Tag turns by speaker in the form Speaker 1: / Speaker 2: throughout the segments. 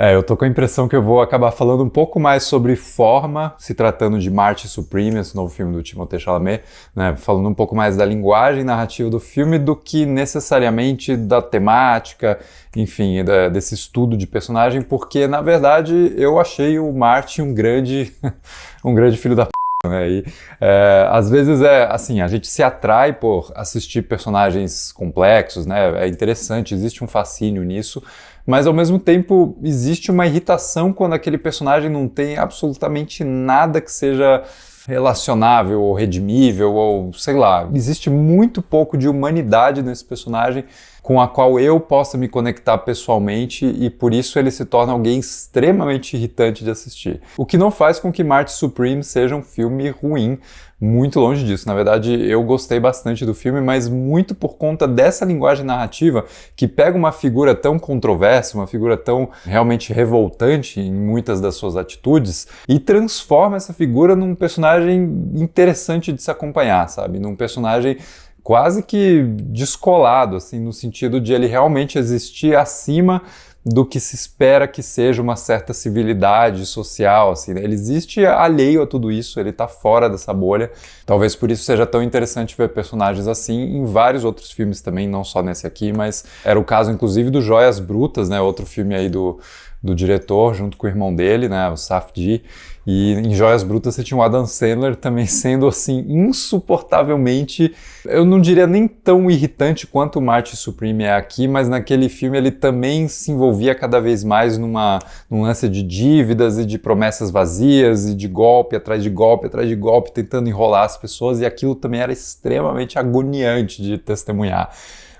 Speaker 1: Eu tô com a impressão que eu vou acabar falando um pouco mais sobre forma, se tratando de Marty Supreme, esse novo filme do Timothée Chalamet, né? Falando um pouco mais da linguagem narrativa do filme do que necessariamente da temática, enfim, desse estudo de personagem, porque, na verdade, eu achei o Marty um grande, um grande filho da p***, né? E, às vezes assim, a gente se atrai por assistir personagens complexos, né? É interessante, existe um fascínio nisso, mas ao mesmo tempo existe uma irritação quando aquele personagem não tem absolutamente nada que seja relacionável ou redimível ou sei lá, existe muito pouco de humanidade nesse personagem com a qual eu possa me conectar pessoalmente e por isso ele se torna alguém extremamente irritante de assistir. O que não faz com que Marty Supreme seja um filme ruim, muito longe disso. Na verdade, eu gostei bastante do filme, mas muito por conta dessa linguagem narrativa que pega uma figura tão controversa, uma figura tão realmente revoltante em muitas das suas atitudes e transforma essa figura num personagem interessante de se acompanhar, sabe? Num personagem quase que descolado, assim, no sentido de ele realmente existir acima do que se espera que seja uma certa civilidade social, assim, né? Ele existe alheio a tudo isso, ele tá fora dessa bolha. Talvez por isso seja tão interessante ver personagens assim em vários outros filmes também, não só nesse aqui, mas era o caso, inclusive, do Joias Brutas, né? Outro filme aí do diretor, junto com o irmão dele, né, o Safdie, e em Joias Brutas você tinha o Adam Sandler também sendo, assim, insuportavelmente, eu não diria nem tão irritante quanto o Marty Supreme é aqui, mas naquele filme ele também se envolvia cada vez mais num lance de dívidas e de promessas vazias e de golpe atrás de golpe atrás de golpe, tentando enrolar as pessoas, e aquilo também era extremamente agoniante de testemunhar.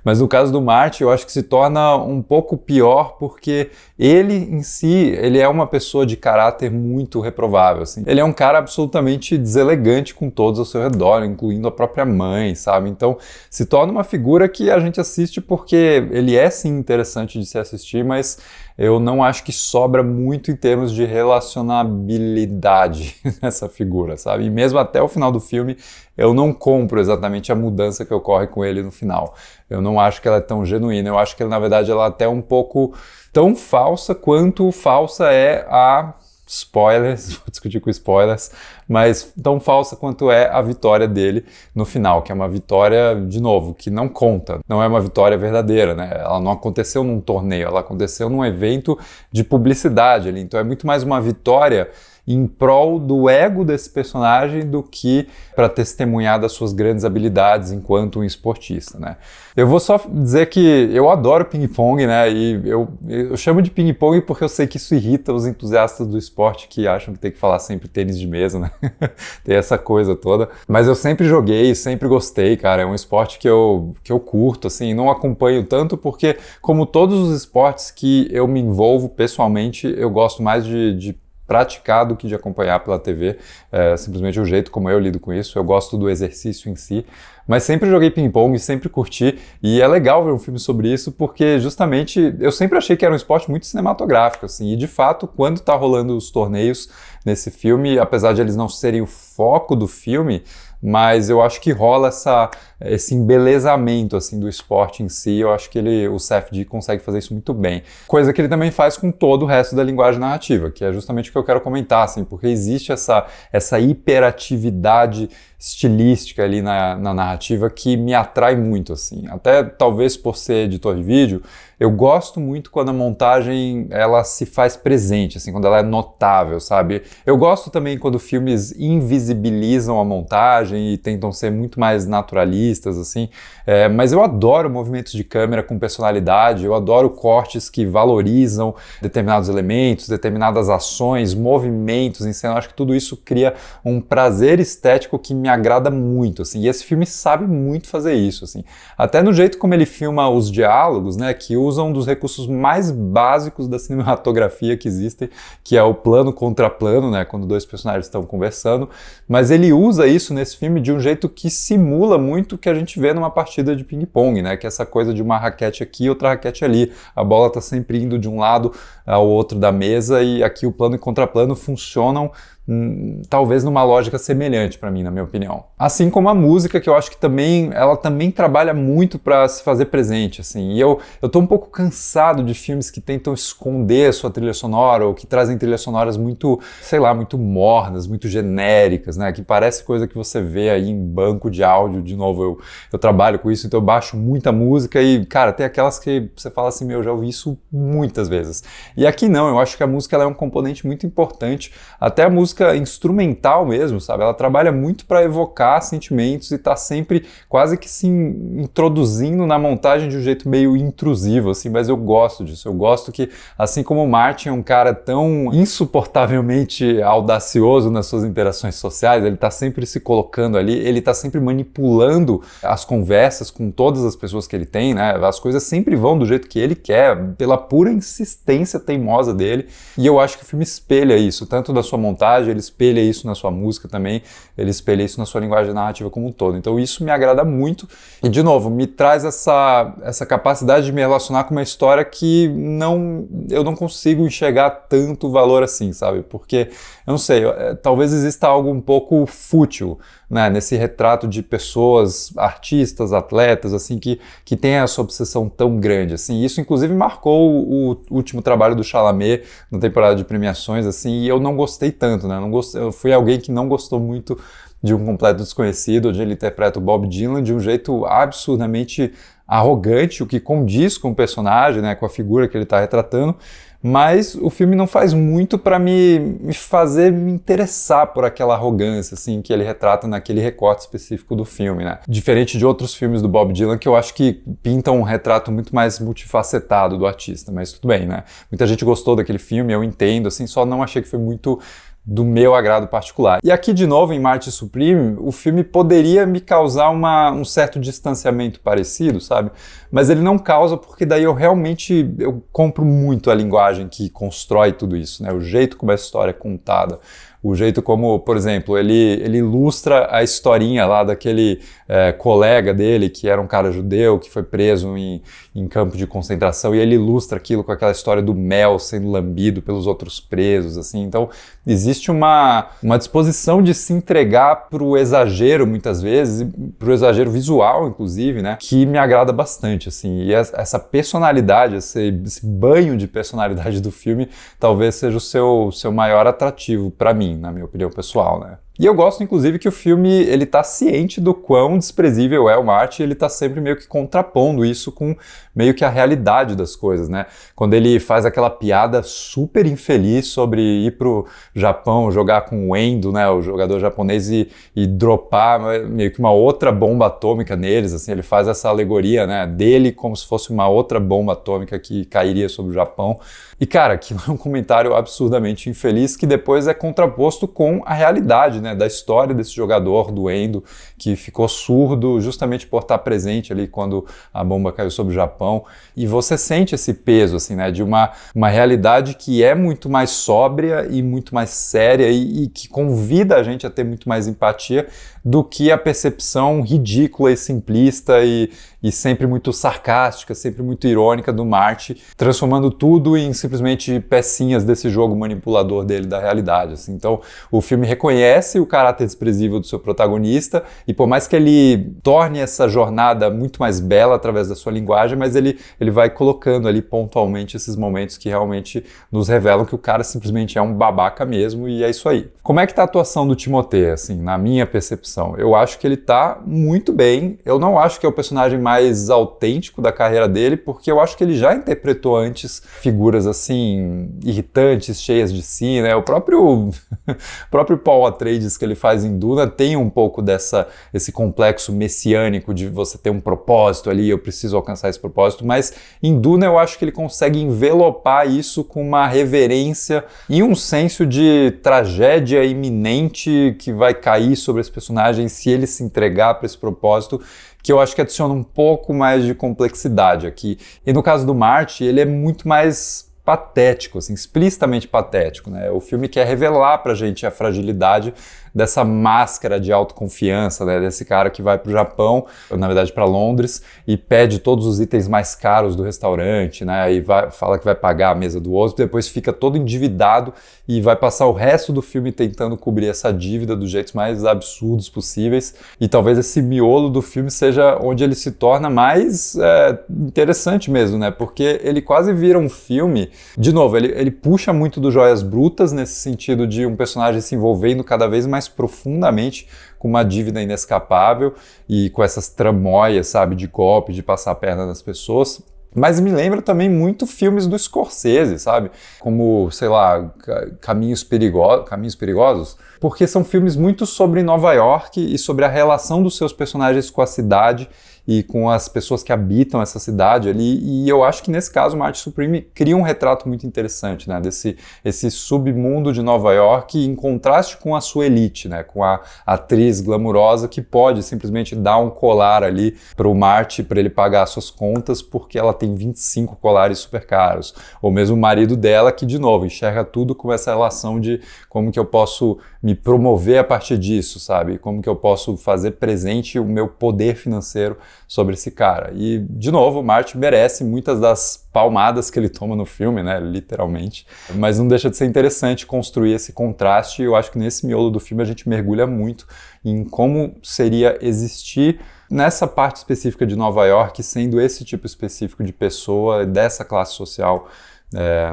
Speaker 1: Mas no caso do Marty, eu acho que se torna um pouco pior porque ele em si, ele é uma pessoa de caráter muito reprovável, assim. Ele é um cara absolutamente deselegante com todos ao seu redor, incluindo a própria mãe, sabe? Então, se torna uma figura que a gente assiste porque ele é sim interessante de se assistir, mas eu não acho que sobra muito em termos de relacionabilidade nessa figura, sabe? E mesmo até o final do filme, eu não compro exatamente a mudança que ocorre com ele no final. Eu não acho que ela é tão genuína, eu acho que na verdade ela é até um pouco tão falsa quanto falsa é a... spoilers, vou discutir com spoilers, mas tão falsa quanto é a vitória dele no final, que é uma vitória, de novo, que não conta, não é uma vitória verdadeira, né? Ela não aconteceu num torneio, ela aconteceu num evento de publicidade ali, então é muito mais uma vitória em prol do ego desse personagem do que para testemunhar das suas grandes habilidades enquanto um esportista, né? Eu vou só dizer que eu adoro ping-pong, né? E eu chamo de ping-pong porque eu sei que isso irrita os entusiastas do esporte que acham que tem que falar sempre tênis de mesa, né? Tem essa coisa toda. Mas eu sempre joguei, sempre gostei, cara. É um esporte que eu curto, assim, não acompanho tanto porque, como todos os esportes que eu me envolvo pessoalmente, eu gosto mais de praticar do que de acompanhar pela TV, simplesmente o jeito como eu lido com isso, eu gosto do exercício em si, mas sempre joguei ping-pong, sempre curti, e é legal ver um filme sobre isso, porque justamente eu sempre achei que era um esporte muito cinematográfico, assim, e de fato, quando tá rolando os torneios nesse filme, apesar de eles não serem o foco do filme, mas eu acho que rola esse embelezamento assim, do esporte em si, eu acho que o Safdie consegue fazer isso muito bem. Coisa que ele também faz com todo o resto da linguagem narrativa, que é justamente o que eu quero comentar, assim, porque existe essa hiperatividade estilística ali na narrativa que me atrai muito, assim. Até talvez por ser editor de vídeo, eu gosto muito quando a montagem ela se faz presente, assim, quando ela é notável, sabe? Eu gosto também quando filmes invisibilizam a montagem e tentam ser muito mais naturalistas, assim, mas eu adoro movimentos de câmera com personalidade, eu adoro cortes que valorizam determinados elementos, determinadas ações, movimentos em cena. Eu acho que tudo isso cria um prazer estético que me agrada muito, assim, e esse filme sabe muito fazer isso, assim. Até no jeito como ele filma os diálogos, né, que usam um dos recursos mais básicos da cinematografia que existem, que é o plano contra plano, né, quando dois personagens estão conversando, mas ele usa isso nesse filme de um jeito que simula muito o que a gente vê numa partida de ping-pong, né, que é essa coisa de uma raquete aqui e outra raquete ali, a bola tá sempre indo de um lado ao outro da mesa e aqui o plano e contraplano funcionam talvez numa lógica semelhante para mim, na minha opinião. Assim como a música, que eu acho que ela também trabalha muito para se fazer presente, assim. E eu tô um pouco cansado de filmes que tentam esconder a sua trilha sonora ou que trazem trilhas sonoras muito, sei lá, muito mornas, muito genéricas, né? Que parece coisa que você vê aí em banco de áudio. De novo, eu trabalho com isso, então eu baixo muita música e, cara, tem aquelas que você fala assim, meu, eu já ouvi isso muitas vezes. E aqui não, eu acho que a música ela é um componente muito importante, até a música instrumental mesmo, sabe? Ela trabalha muito para evocar sentimentos e tá sempre quase que se introduzindo na montagem de um jeito meio intrusivo, assim, mas eu gosto disso. Eu gosto que, assim como o Martin é um cara tão insuportavelmente audacioso nas suas interações sociais, ele tá sempre se colocando ali, ele tá sempre manipulando as conversas com todas as pessoas que ele tem, né? As coisas sempre vão do jeito que ele quer, pela pura insistência teimosa dele, e eu acho que o filme espelha isso, tanto da sua montagem, ele espelha isso na sua música também, ele espelha isso na sua linguagem narrativa como um todo. Então isso me agrada muito e, de novo, me traz essa capacidade de me relacionar com uma história que eu não consigo enxergar tanto valor assim, sabe? Porque, eu não sei, talvez exista algo um pouco fútil, né, nesse retrato de pessoas, artistas, atletas, assim, que tem essa obsessão tão grande, assim. Isso, inclusive, marcou o último trabalho do Chalamet na temporada de premiações, assim, e eu não gostei tanto, né? Eu fui alguém que não gostou muito de Um Completo Desconhecido, onde ele interpreta o Bob Dylan de um jeito absurdamente arrogante, o que condiz com o personagem, né, com a figura que ele está retratando, mas o filme não faz muito para me fazer me interessar por aquela arrogância, assim, que ele retrata naquele recorte específico do filme, né? Diferente de outros filmes do Bob Dylan, que eu acho que pintam um retrato muito mais multifacetado do artista, mas tudo bem, né? Muita gente gostou daquele filme, eu entendo, assim, só não achei que foi muito do meu agrado particular. E aqui, de novo, em Marty Supreme, o filme poderia me causar um certo distanciamento parecido, sabe? Mas ele não causa porque daí eu compro muito a linguagem que constrói tudo isso, né? O jeito como a história é contada, o jeito como, por exemplo, ele ilustra a historinha lá daquele colega dele, que era um cara judeu, que foi preso em campo de concentração, e ele ilustra aquilo com aquela história do mel sendo lambido pelos outros presos, assim. Então, existe uma disposição de se entregar pro exagero, muitas vezes, pro exagero visual, inclusive, né, que me agrada bastante, assim. E essa personalidade, esse banho de personalidade do filme, talvez seja o seu maior atrativo para mim, na minha opinião pessoal, né? E eu gosto, inclusive, que o filme ele tá ciente do quão desprezível é o Marty, e ele tá sempre meio que contrapondo isso com meio que a realidade das coisas, né? Quando ele faz aquela piada super infeliz sobre ir pro Japão jogar com o Endo, né, o jogador japonês, e dropar meio que uma outra bomba atômica neles, assim, ele faz essa alegoria, né, dele como se fosse uma outra bomba atômica que cairia sobre o Japão. E, cara, aquilo é um comentário absurdamente infeliz que depois é contraposto com a realidade, né, da história desse jogador, do Endo, que ficou surdo justamente por estar presente ali quando a bomba caiu sobre o Japão. E você sente esse peso, assim, né, de uma realidade que é muito mais sóbria e muito mais séria e que convida a gente a ter muito mais empatia do que a percepção ridícula e simplista e sempre muito sarcástica, sempre muito irônica do Marty, transformando tudo em simplesmente pecinhas desse jogo manipulador dele da realidade, assim. Então, o filme reconhece o caráter desprezível do seu protagonista e, por mais que ele torne essa jornada muito mais bela através da sua linguagem, mas ele vai colocando ali pontualmente esses momentos que realmente nos revelam que o cara simplesmente é um babaca mesmo, e é isso aí. Como é que tá a atuação do Timothée, assim, na minha percepção? Eu acho que ele tá muito bem. Eu não acho que é o personagem mais autêntico da carreira dele, porque eu acho que ele já interpretou antes figuras assim irritantes, cheias de si, né? O próprio Paul Atreides que ele faz em Duna tem um pouco esse complexo messiânico de você ter um propósito ali, eu preciso alcançar esse propósito, mas em Duna eu acho que ele consegue envelopar isso com uma reverência e um senso de tragédia iminente que vai cair sobre esse personagem se ele se entregar para esse propósito, que eu acho que adiciona um pouco mais de complexidade aqui. E no caso do Marty, ele é muito mais patético, assim, explicitamente patético, né? O filme quer revelar pra gente a fragilidade dessa máscara de autoconfiança, né, desse cara que vai pro Japão, na verdade para Londres, e pede todos os itens mais caros do restaurante, né, e fala que vai pagar a mesa do outro, depois fica todo endividado e vai passar o resto do filme tentando cobrir essa dívida dos jeitos mais absurdos possíveis. E talvez esse miolo do filme seja onde ele se torna mais interessante mesmo, né? Porque ele quase vira um filme, de novo, ele puxa muito do Joias Brutas, nesse sentido de um personagem se envolvendo cada vez mais profundamente com uma dívida inescapável e com essas tramóias, sabe, de golpe, de passar a perna nas pessoas. Mas me lembra também muito filmes do Scorsese, sabe? Como, sei lá, Caminhos Perigosos, porque são filmes muito sobre Nova York e sobre a relação dos seus personagens com a cidade e com as pessoas que habitam essa cidade ali, e eu acho que nesse caso Marty Supreme cria um retrato muito interessante, né, esse submundo de Nova York em contraste com a sua elite, né, com a atriz glamurosa que pode simplesmente dar um colar ali pro Marty para ele pagar suas contas porque ela tem 25 colares super caros, ou mesmo o marido dela que, de novo, enxerga tudo com essa relação de como que eu posso me promover a partir disso, sabe, como que eu posso fazer presente o meu poder financeiro sobre esse cara. E, de novo, o Marty merece muitas das palmadas que ele toma no filme, né, literalmente, mas não deixa de ser interessante construir esse contraste, e eu acho que nesse miolo do filme a gente mergulha muito em como seria existir nessa parte específica de Nova York, sendo esse tipo específico de pessoa, dessa classe social,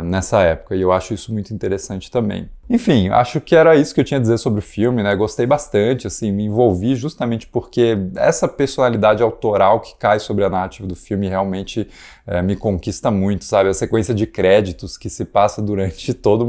Speaker 1: nessa época, e eu acho isso muito interessante também. Enfim, acho que era isso que eu tinha a dizer sobre o filme, né? Gostei bastante, assim, me envolvi justamente porque essa personalidade autoral que cai sobre a narrativa do filme realmente me conquista muito, sabe? A sequência de créditos que se passa durante toda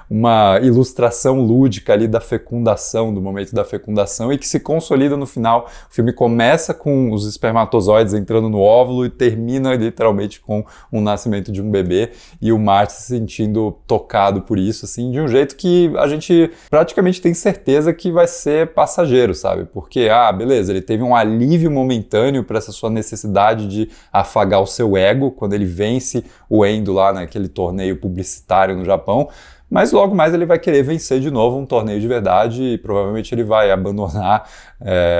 Speaker 1: uma ilustração lúdica ali da fecundação, do momento da fecundação, e que se consolida no final. O filme começa com os espermatozoides entrando no óvulo e termina literalmente com o nascimento de um bebê, e o Marty se sentindo tocado por isso, assim, de um jeito que a gente praticamente tem certeza que vai ser passageiro, sabe? Porque, beleza, ele teve um alívio momentâneo para essa sua necessidade de afagar o seu ego quando ele vence o Endo lá naquele torneio publicitário no Japão, mas logo mais ele vai querer vencer de novo um torneio de verdade e provavelmente ele vai abandonar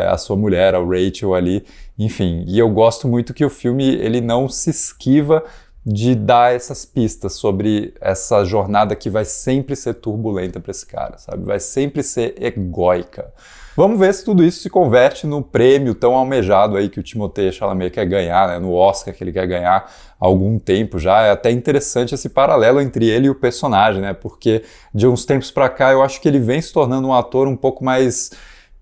Speaker 1: a sua mulher, a Rachel ali, enfim. E eu gosto muito que o filme ele não se esquiva de dar essas pistas sobre essa jornada que vai sempre ser turbulenta para esse cara, sabe? Vai sempre ser egóica. Vamos ver se tudo isso se converte no prêmio tão almejado aí que o Timothée Chalamet quer ganhar, né? No Oscar que ele quer ganhar há algum tempo já. É até interessante esse paralelo entre ele e o personagem, né? Porque de uns tempos para cá eu acho que ele vem se tornando um ator um pouco mais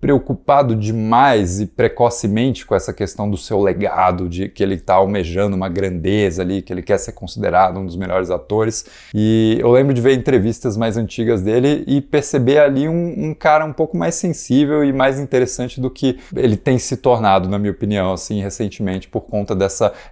Speaker 1: preocupado demais e precocemente com essa questão do seu legado, de que ele está almejando uma grandeza ali, que ele quer ser considerado um dos melhores atores. E eu lembro de ver entrevistas mais antigas dele e perceber ali um cara um pouco mais sensível e mais interessante do que ele tem se tornado, na minha opinião, assim, recentemente, por conta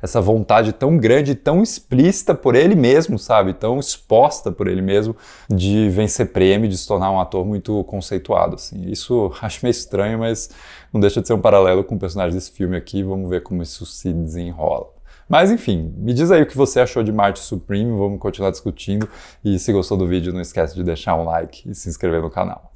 Speaker 1: essa vontade tão grande, tão explícita por ele mesmo, sabe? Tão exposta por ele mesmo de vencer prêmio, de se tornar um ator muito conceituado, assim. Isso acho meio estranho, mas não deixa de ser um paralelo com o personagem desse filme aqui. Vamos ver como isso se desenrola. Mas enfim, me diz aí o que você achou de Marty Supreme, vamos continuar discutindo, e se gostou do vídeo não esquece de deixar um like e se inscrever no canal.